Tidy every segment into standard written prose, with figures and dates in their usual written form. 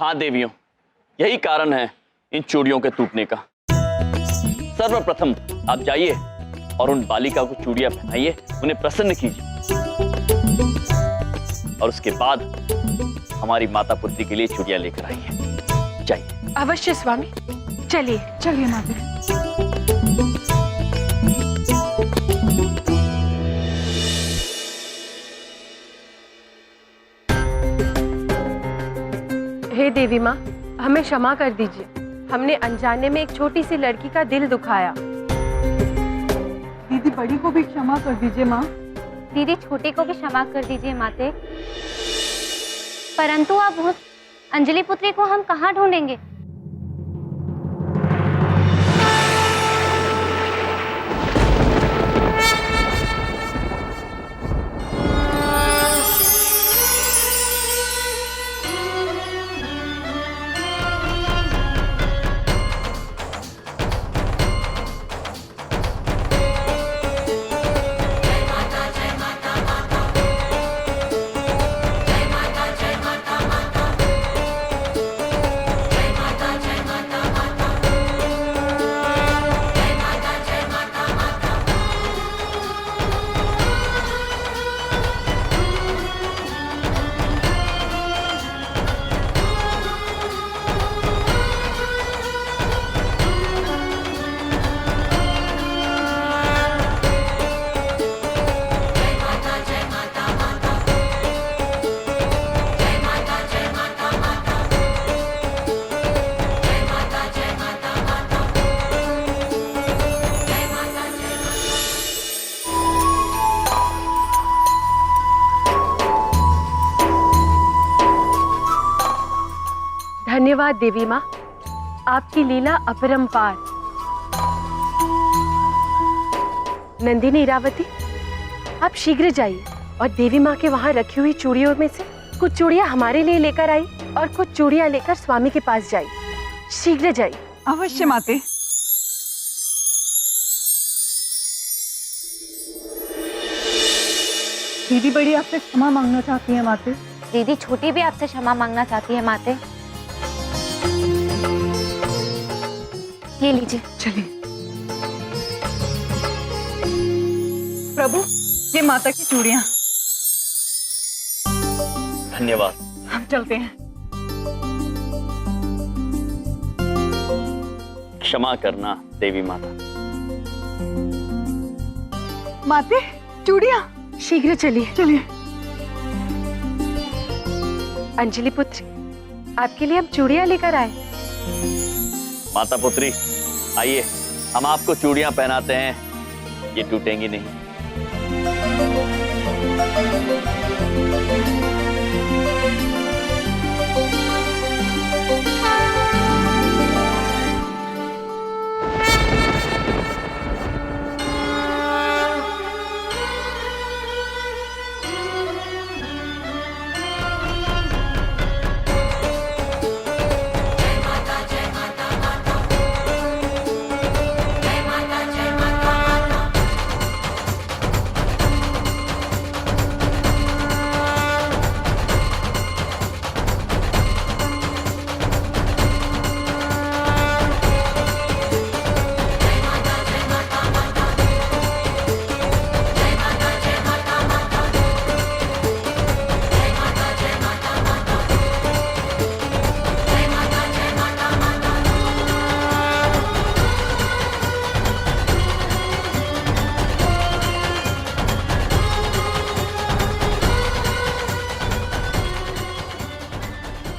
हाँ देवियों, यही कारण है इन चूड़ियों के टूटने का। सर्वप्रथम आप जाइए और उन बालिका को चूड़ियां पहनाइए, उन्हें प्रसन्न कीजिए, और उसके बाद हमारी माता पुत्री के लिए चूड़ियां लेकर आइए। जाइए। अवश्य स्वामी, चलिए। चलिए माता। हे देवी माँ, हमें क्षमा कर दीजिए। हमने अनजाने में एक छोटी सी लड़की का दिल दुखाया। दीदी बड़ी को भी क्षमा कर दीजिए माँ। दीदी छोटी को भी क्षमा कर दीजिए माते। परंतु अब उस अंजलि पुत्री को हम कहाँ ढूंढेंगे? धन्यवाद देवी माँ, आपकी लीला अपरंपार। नंदिनी, इरावती, आप शीघ्र जाइए और देवी माँ के वहाँ रखी हुई चूड़ियों में से कुछ चूड़ियाँ हमारे लिए लेकर आई और कुछ चूड़ियाँ लेकर स्वामी के पास जाइए। शीघ्र जाइए। अवश्य माते। दीदी बड़ी आपसे क्षमा मांगना चाहती है माते। दीदी छोटी भी आपसे क्षमा मांगना चाहती है माते। ये लीजिए। चलिए। प्रभु, ये माता की चूड़ियां। धन्यवाद। हम चलते हैं। क्षमा करना देवी माता। माते, चूड़ियां। शीघ्र चलिए। चलिए। अंजलि पुत्री, आपके लिए हम चूड़ियाँ लेकर आए। माता पुत्री, आइए, हम आपको चूड़ियां पहनाते हैं, ये टूटेंगी नहीं।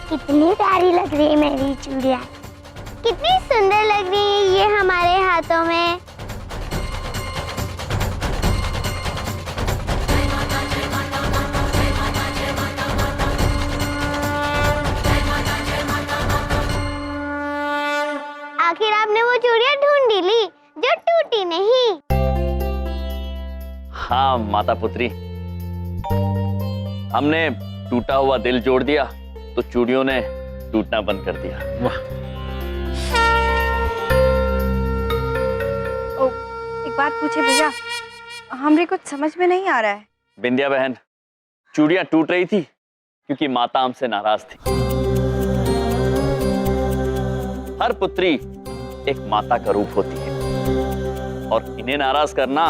कितनी प्यारी लग रही है मेरी चूड़ियां, कितनी सुंदर लग रही है ये हमारे हाथों में। आखिर आपने वो चूड़ियां ढूंढ ली जो टूटी नहीं। हाँ माता पुत्री, हमने टूटा हुआ दिल जोड़ दिया तो चूड़ियों ने टूटना बंद कर दिया। वाह। ओ, एक बात पूछे भैया, हमरे कुछ समझ में नहीं आ रहा है। बिंदिया बहन, चूड़ियां टूट रही थी क्योंकि माता हमसे नाराज थी। हर पुत्री एक माता का रूप होती है और इन्हें नाराज करना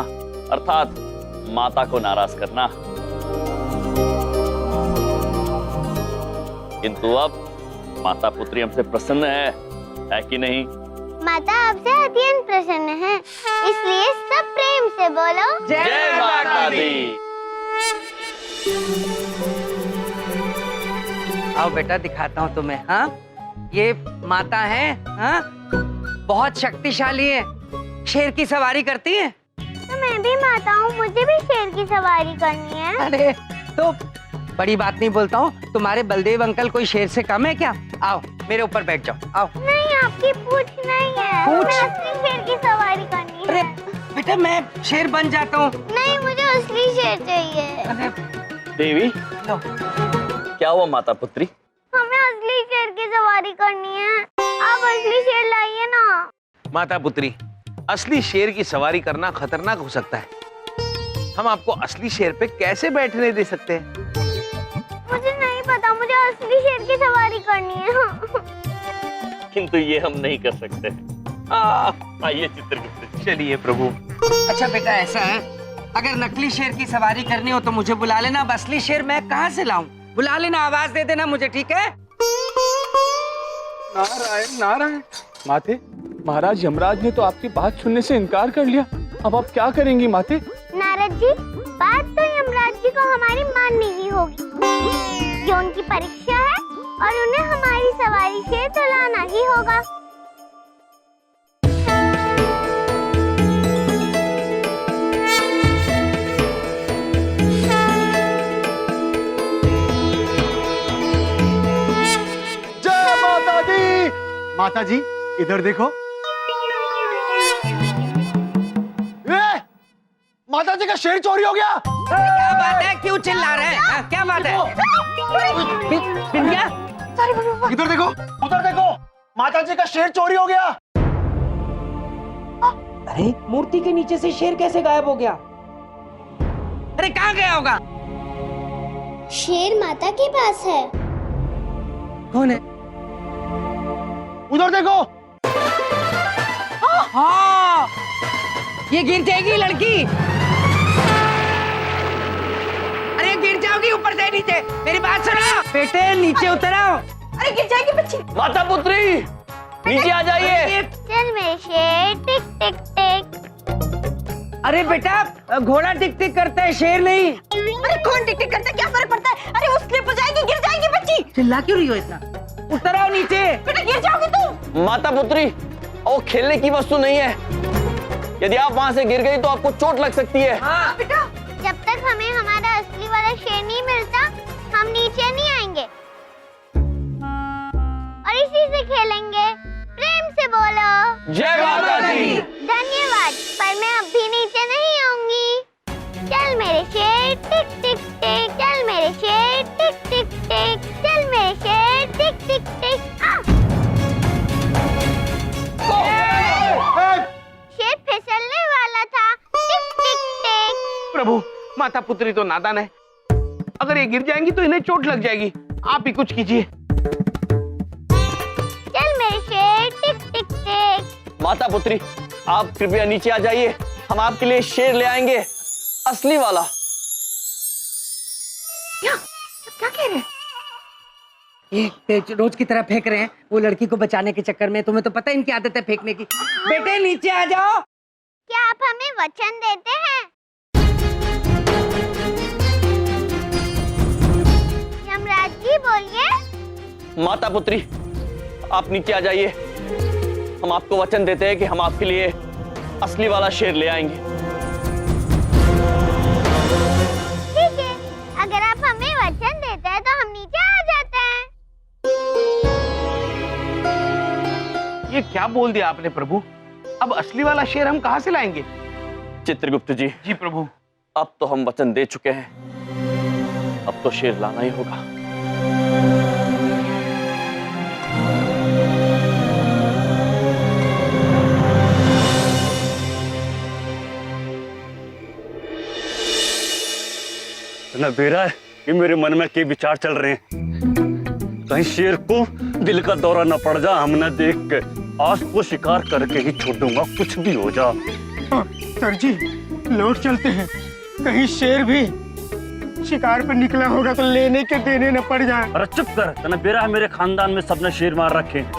अर्थात माता को नाराज करना। किंतु अब माता पुत्री हमसे प्रसन्न है कि नहीं? माता आपसे अत्यंत प्रसन्न है, इसलिए सब प्रेम से बोलो जय माता दी। आओ बेटा दिखाता हूँ तुम्हें। हाँ, ये माता है। हाँ, बहुत शक्तिशाली है, शेर की सवारी करती है। तो मैं भी माता हूँ, मुझे भी शेर की सवारी करनी है। अरे तो बड़ी बात नहीं बोलता हूँ, तुम्हारे बलदेव अंकल कोई शेर से कम है क्या? आओ मेरे ऊपर बैठ जाओ। आओ। नहीं, आपकी पूंछ नहीं है, पूंछ? मैं असली शेर की सवारी करनी अरे है। बेटा मैं शेर बन जाता हूँ। नहीं, मुझे असली शेर चाहिए। अरे देवी, लो। क्या हुआ माता पुत्री? हमें असली शेर की सवारी करनी है, आप असली शेर लाइए ना। माता पुत्री, असली शेर की सवारी करना खतरनाक हो सकता है। हम आपको असली शेर पे कैसे बैठने दे सकते हैं? मुझे नहीं पता, मुझे असली शेर की सवारी करनी है। किंतु ये हम नहीं कर सकते। आइए चित्रगुप्त जी। चलिए प्रभु। अच्छा बेटा ऐसा है, अगर नकली शेर की सवारी करनी हो तो मुझे बुला लेना। अब असली शेर मैं कहाँ से लाऊं? बुला लेना, आवाज दे देना मुझे, ठीक है? नारायण नारायण। माते, महाराज यमराज ने तो आपकी बात सुनने से इनकार कर लिया। अब आप क्या करेंगी माते? नारद जी, बात तो यमराज जी को हमारी माननी ही होगी। ये उनकी परीक्षा है और उन्हें हमारी सवारी से तो लाना ही होगा। जय माता दी। माता जी इधर देखो। माता जी का शेर चोरी हो गया। क्या बात है, क्यों चिल्ला रहे हैं? हाँ, क्या बात है? बिंदिया, इधर देखो, उधर देखो, माता जी का शेर चोरी हो गया। अरे मूर्ति के नीचे से शेर कैसे गायब हो गया? अरे कहाँ गया होगा? शेर माता के पास है। कौन है? उधर देखो। हाँ, ये गिर जाएगी लड़की। अरे गिर जाओगी ऊपर से नीचे। मेरी बात सुनो बेटे, नीचे उतर आओ। अरे गिर जाएगी बच्ची। माता पुत्री नीचे आ जाइए। चल मेरे शेर, टिक टिक टिक। अरे बेटा घोड़ा टिक टिक करता है, शेर नहीं। अरे कौन टिक टिक करता है, क्या फर्क पड़ता है? अरे वो स्लिप हो जाएगी, गिर जाएगी बच्ची। चिल्ला क्यों रही हो इतना? उतर आओ नीचे। बेटा गिर जाओगी तुम। माता पुत्री, वो खेलने की वस्तु नहीं है। यदि आप वहां से गिर गई तो आपको चोट लग सकती है। हाँ बेटा जब तक हमें हमारा असली वाला शेर नहीं मिलता, हम नीचे नहीं आएंगे और इसी से खेलेंगे। प्रेम से बोलो जय माता दी। धन्यवाद, पर मैं अब भी नीचे नहीं आऊंगी। चल मेरे शेर, टिक टिक टिक। चल मेरे शेर, टिक टिक टिक। चल मेरे शेर, टिक टिक टिक। शेर फिसलने वाला था। टिक टिक टिक। प्रभु, माता पुत्री तो नादान है। अगर ये गिर जाएंगी तो इन्हें चोट लग जाएगी। आप ही कुछ कीजिए। चल मेरे शेर, टिक टिक टिक। माता पुत्री, आप कृपया नीचे आ जाइए। हम आपके लिए शेर ले आएंगे, असली वाला। क्या कह रहे हैं? ये रोज की तरह फेंक रहे हैं वो लड़की को बचाने के चक्कर में। तुम्हें तो पता है इनकी आदत है फेंकने की। बेटे नीचे आ जाओ। क्या आप हमें वचन देते हैं? यमराज जी बोलिए। माता पुत्री, आप नीचे आ जाइए। हम आपको वचन देते हैं कि हम आपके लिए असली वाला शेर ले आएंगे। ठीक है, अगर आप हमें वचन देते हैं तो हम नीचे आ जाते हैं। ये क्या बोल दिया आपने प्रभु? अब असली वाला शेर हम कहाँ से लाएंगे? चित्रगुप्त जी, जी प्रभु। अब तो हम वचन दे चुके हैं, अब तो शेर लाना ही होगा। न बेरा है कि मेरे मन में के विचार चल रहे हैं। कहीं शेर को दिल का दौरा न पड़ जा हम न देख के। आज तो शिकार करके ही छोड़ूंगा, कुछ भी हो जा। सर जी लौट चलते हैं, कहीं शेर भी शिकार पर निकला होगा तो लेने के देने न पड़ जाए। अरे चुप कर, तने बेरा है मेरे खानदान में सबने शेर मार रखे हैं।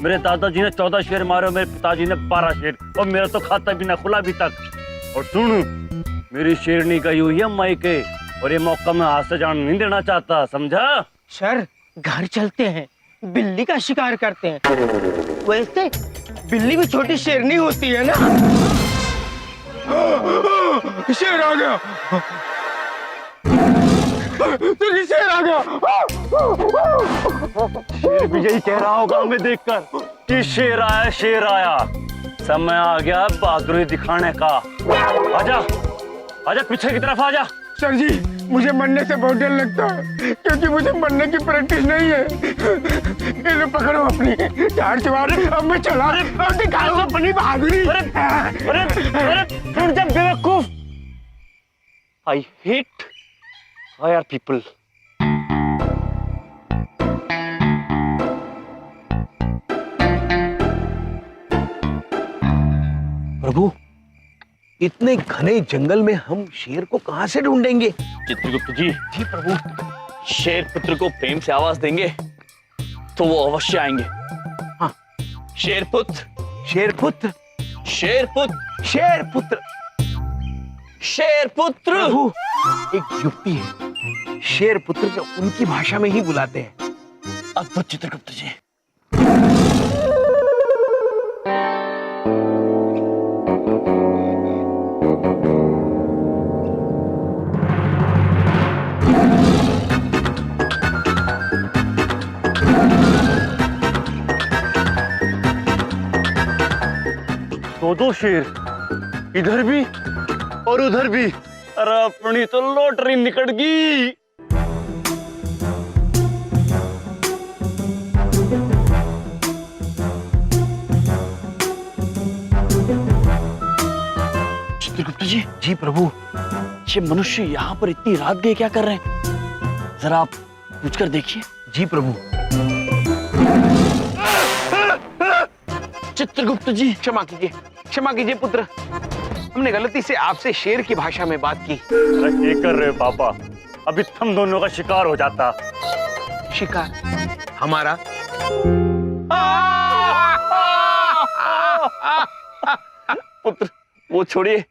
मेरे दादाजी ने 14 शेर मारे, मेरे पिताजी ने 12 शेर, और मेरा तो खाता भी ना खुला भी तक। और सुन, मेरी शेरनी गई हुई है मायके, और ये मौका मैं हाथ से जान नहीं देना चाहता, समझा? सर घर चलते हैं, बिल्ली का शिकार करते हैं। वैसे बिल्ली भी छोटी शेरनी होती है ना। शेर आ गया, शेर आ गया। शेर भी यही कह रहा होगा हमें देखकर कि शेर आया, शेर आया। समय आ गया बहादुरी दिखाने का। आजा आजा, पीछे की तरफ आजा। सर जी मुझे मरने से बहुत डर लगता है, क्योंकि मुझे मरने की प्रैक्टिस नहीं है। इन्हें पकड़ो अपनी चार चुबार, अब मैं चला, अब दिखाओ अपनी बहादुरी। अरे जब बेवकूफ, आई हेट फायर पीपल। प्रभु, इतने घने जंगल में हम शेर को कहां से ढूंढेंगे? चित्रगुप्त जी, जी प्रभु। शेर पुत्र को प्रेम से आवाज देंगे तो वो अवश्य आएंगे। हाँ। शेरपुत्र, शेरपुत्र, शेरपुत्र, शेरपुत्र, शेरपुत्र। प्रभु एक युक्ति है, शेरपुत्र को उनकी भाषा में ही बुलाते हैं। अद्भुत चित्रगुप्त जी। दो शेर, इधर भी और उधर भी। अरे अपनी तो लॉटरी निकल गई। चित्रगुप्त जी, जी प्रभु। ये मनुष्य यहाँ पर इतनी रात गए क्या कर रहे हैं? जरा आप पूछकर देखिए। जी प्रभु। चित्रगुप्त जी, क्षमा कीजिए पुत्र, हमने गलती से आपसे शेर की भाषा में बात की। अरे क्या कर रहे हो पापा? अभी हम दोनों का शिकार हो जाता। शिकार हमारा? पुत्र वो छोड़िए,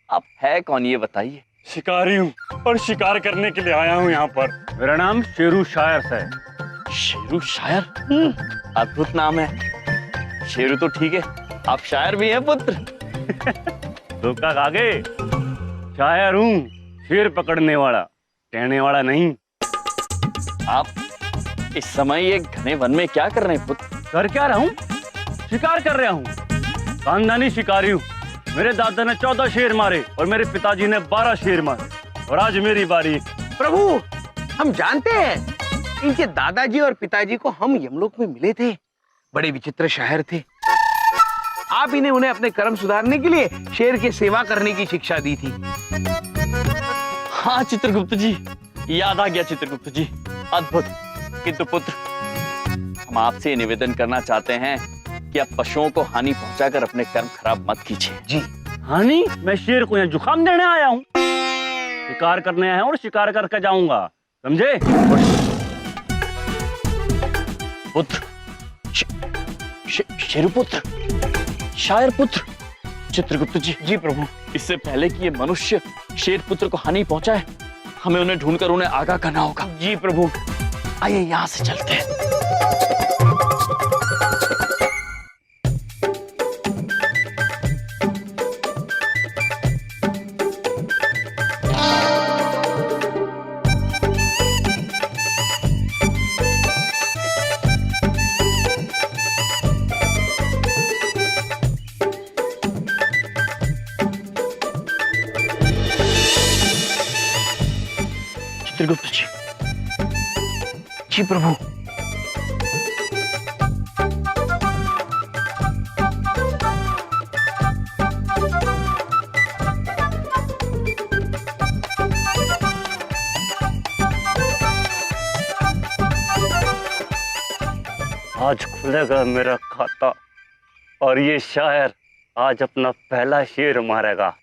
आप है कौन ये बताइए। शिकारी हूँ और शिकार करने के लिए आया हूँ यहाँ पर। मेरा नाम शेरू शायर है। शेरू शायर? अद्भुत नाम है। शेरू तो ठीक है, आप शायर भी हैं पुत्र। धोखा खा गए। शायर हूँ, शेर पकड़ने वाला, कहने वाला नहीं। आप इस समय ये घने वन में क्या कर रहे हैं पुत्र? कर क्या रहा हूँ? शिकार कर रहा हूँ। खानदानी शिकारी हूँ। मेरे दादा ने 14 शेर मारे और मेरे पिताजी ने 12 शेर मारे, और आज मेरी बारी। प्रभु हम जानते हैं, इनके दादाजी और पिताजी को हम यमलोक में मिले थे। बड़े विचित्र शायर थे। आप इन्हें उन्हें अपने कर्म सुधारने के लिए शेर की सेवा करने की शिक्षा दी थी। हाँ चित्रगुप्त जी, याद आ गया चित्रगुप्त जी। अद्भुत। किंतु पुत्र, हम आपसे निवेदन करना चाहते हैं कि आप पशुओं को हानि पहुंचाकर अपने कर्म खराब मत कीजिए। जी। हानि? मैं शेर को यहाँ जुकाम देने आया हूँ। शिकार करने आया हूँ और शिकार करके जाऊंगा, समझे? पुत्र, शेरुपुत्र, शायर पुत्र। चित्रगुप्त जी। जी प्रभु। इससे पहले कि ये मनुष्य शेर पुत्र को हानि पहुंचाए, हमें उन्हें ढूंढकर उन्हें आगाह करना होगा। जी प्रभु। आइए यहाँ से चलते हैं। चित्रगुप्त जी। जी प्रभु। आज खुलेगा मेरा खाता और ये शायर आज अपना पहला शेर मारेगा।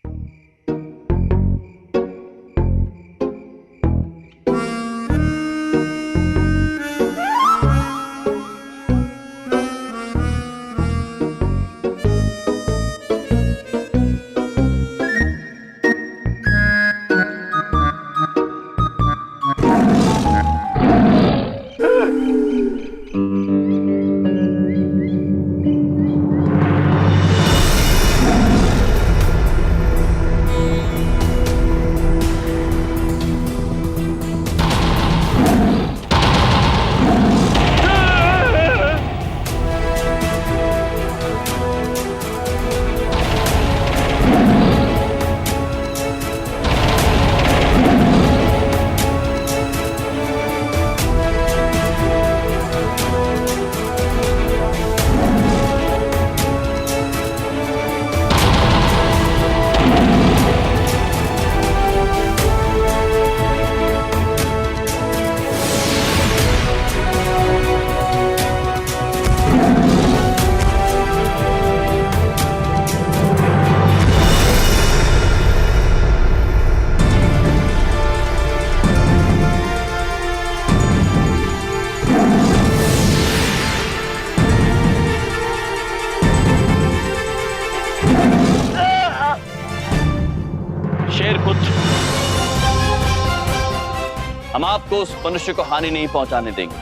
हम आपको उस मनुष्य को हानि नहीं पहुंचाने देंगे।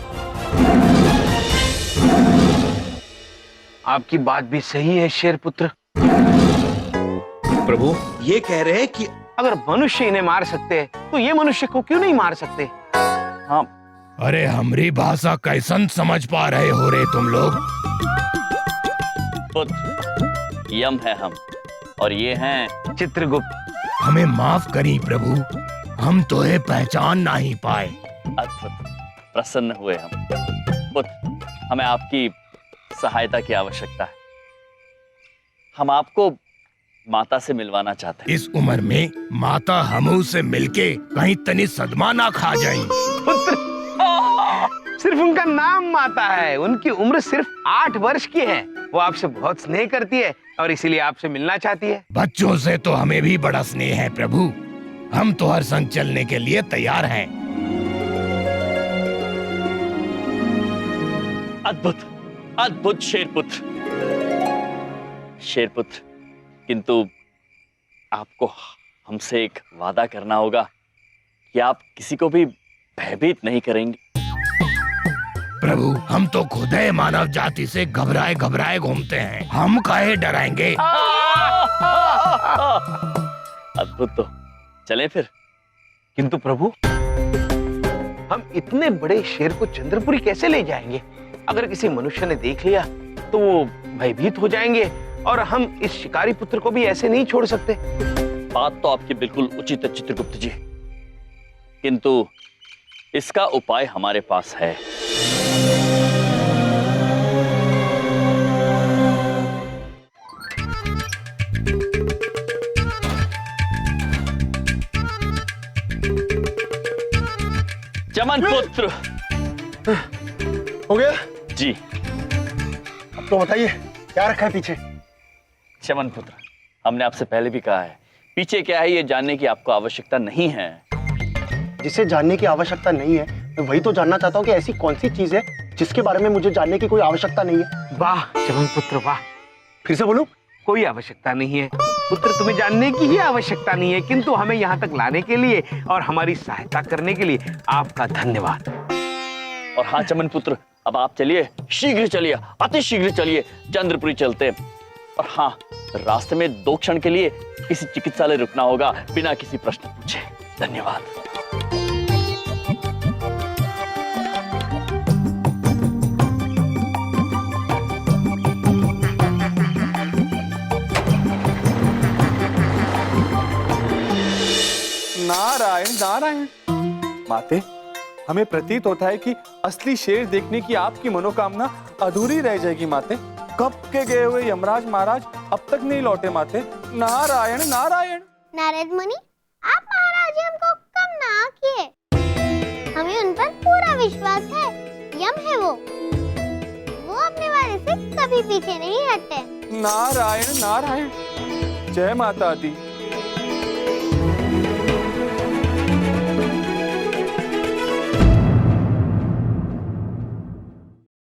आपकी बात भी सही है शेर पुत्र। प्रभु ये कह रहे हैं कि अगर मनुष्य इन्हें मार सकते हैं तो ये मनुष्य को क्यों नहीं मार सकते? हाँ। अरे हमारी भाषा कैसन समझ पा रहे हो रे तुम लोग? पुत्र यम है हम और ये हैं चित्रगुप्त। हमें माफ करी प्रभु, हम तो ये पहचान नहीं पाए। अद्भुत, प्रसन्न हुए हम। पुत्र हमें आपकी सहायता की आवश्यकता है। हम आपको माता से मिलवाना चाहते हैं। इस उम्र में माता हमू से मिलके कहीं तनी सदमा ना खा जाए। पुत्र सिर्फ उनका नाम माता है, उनकी उम्र सिर्फ 8 वर्ष की है। वो आपसे बहुत स्नेह करती है और इसीलिए आपसे मिलना चाहती है। बच्चों से तो हमें भी बड़ा स्नेह है प्रभु, हम तो हर संग चलने के लिए तैयार हैं। अद्भुत अद्भुत शेरपुत्र, शेरपुत्र, किंतु आपको हमसे एक वादा करना होगा कि आप किसी को भी भयभीत नहीं करेंगे। प्रभु हम तो खुद है मानव जाति से घबराए घबराए घूमते हैं, हम काहे डराएंगे? अद्भुत, तो चलें फिर। किंतु प्रभु हम इतने बड़े शेर को चंद्रपुरी कैसे ले जाएंगे? अगर किसी मनुष्य ने देख लिया तो वो भयभीत हो जाएंगे और हम इस शिकारी पुत्र को भी ऐसे नहीं छोड़ सकते। बात तो आपकी बिल्कुल उचित है चित्रगुप्त जी, किंतु इसका उपाय हमारे पास है। चमन पुत्र। हो गया जी। अब तो बताइए क्या रखा है पीछे? चमन पुत्र, हमने आपसे पहले भी कहा है, पीछे क्या है ये जानने की आपको आवश्यकता नहीं है। जिसे जानने की आवश्यकता नहीं है मैं वही तो जानना चाहता हूँ कि ऐसी कौन सी चीज है जिसके बारे में मुझे जानने की कोई आवश्यकता नहीं है। वाह चमन पुत्र वाह। फिर से बोलूं? कोई आवश्यकता नहीं है पुत्र, तुम्हें जानने की ही आवश्यकता नहीं है, किंतु हमें यहाँ तक लाने के लिए और हमारी सहायता करने के लिए आपका धन्यवाद। और हाँ चमन पुत्र, अब आप चलिए, शीघ्र चलिए, अति शीघ्र चलिए, चंद्रपुरी चलते। और हाँ, रास्ते में 2 क्षण के लिए किसी चिकित्सालय रुकना होगा बिना किसी प्रश्न पूछे। धन्यवाद। नारायण नारायण। माते, हमें प्रतीत होता है कि असली शेर देखने की आपकी मनोकामना अधूरी रह जाएगी माते। कब के गए हुए यमराज महाराज अब तक नहीं लौटे माते। नारायण नारायण। नारद मुनि, आप महाराज जी हमको कम ना किए, हमें उन पर पूरा विश्वास है। यम है वो कभी पीछे नहीं हटते। नारायण नारायण, जय माता दी।